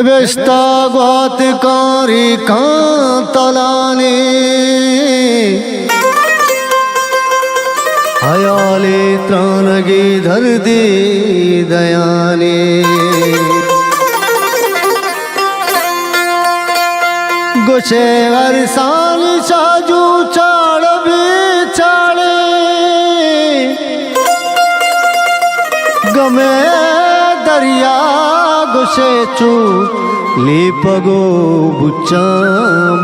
बेस्ता ग्वातकारी कांतलाने हयाले त्राणगे धरदे दयाने गुछे अरसान साजू चाड़ बिचाड़े गमे दरिया गुछे चू लीपगो बुच्चा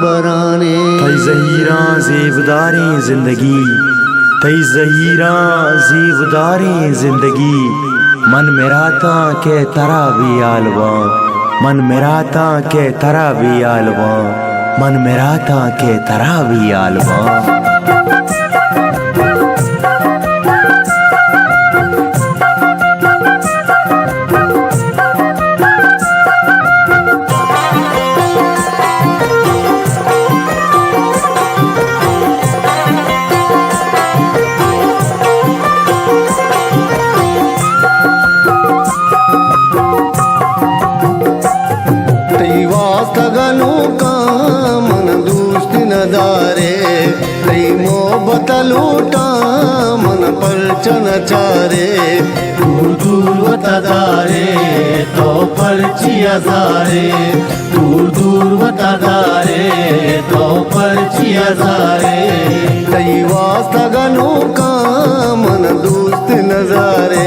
बराने तई ज़हीरा ज़ेबदारी जिंदगी तई ज़हीरा ज़ेबदारी जिंदगी मन मेराता के तरा भी आलवा मन मेराता के तरा भी आलवा मन मेराता के तरा भी आलवा लूटा मन परचन चारे दूर दूर वतादारे तो परचिया जारे दूर दूर वतादारे तो परचिया जारे कई वास्ता गनू का मन दोस्त नजारे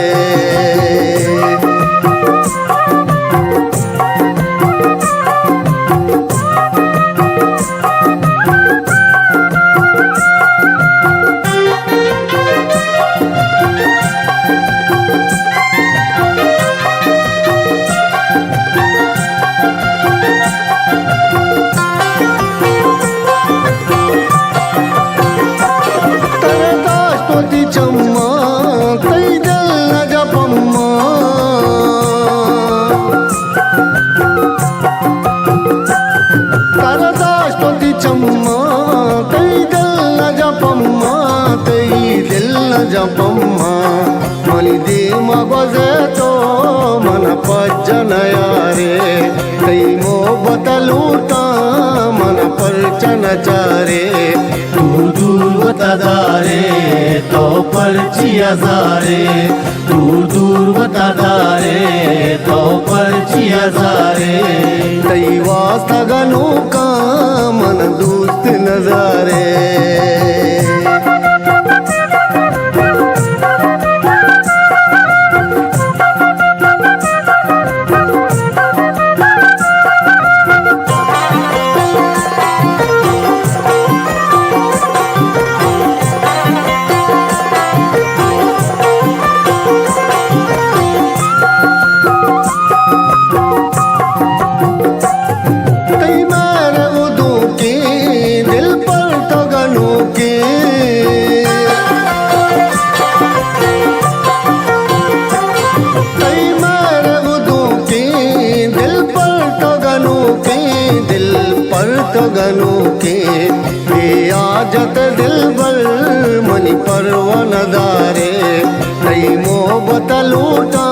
जपम्मा मनी दे मगजे तो मन पज्जन यारे कई मो बतलूटा मन परचन चारे दूर दूर वतादारे तो परचिया जारे दूर दूर वतादारे तो परचिया जारे कई वास्ता गनू का मन दोस्त नजारे गनू के आजत दिल बल मनी परवन दारे कई मोहब्बत लूटा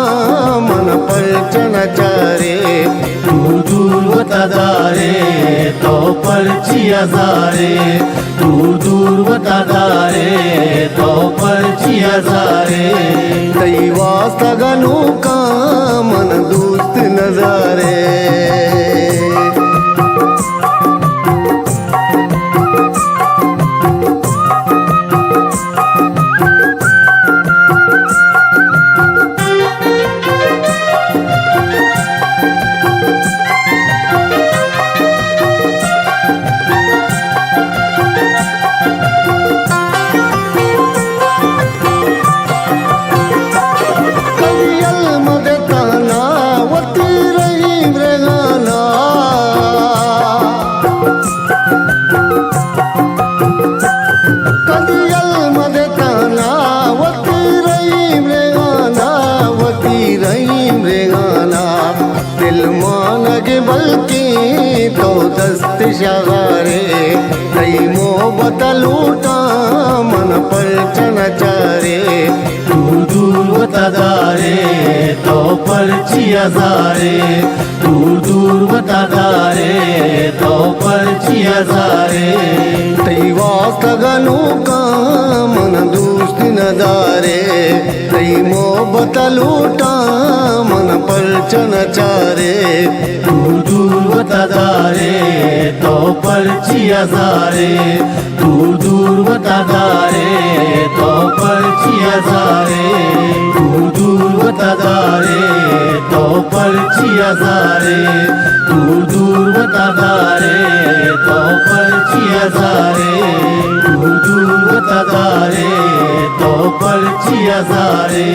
मन परचन चारे दूर दूर वतादारे तो परचिया जारे दूर दूर वतादारे तो परचिया जारे कई वास्ता गनू का मन दोस्त नजारे दिल मान के बल्कि तो दस्त शगारे कई मोहब्बत लूटा मन पर चनचारे दूर दूर वतदारे तो पर्ची हजारे दूर दूर वतदारे तो पर्ची हजारे तई वास्तगनु का मन दोस्त नजारे कई मोहब्बत लूटा मन पर चनचारे दूर दूर वतदारे तो पर्ची हजारे दूर दूर वतदारे तो पर्ची हजारे दूर दूर वतदारे तो पर्ची हजारे दूर दूर वतदारे तो पर्ची हजारे दूर दूर वतदारे तो पर्ची हजारे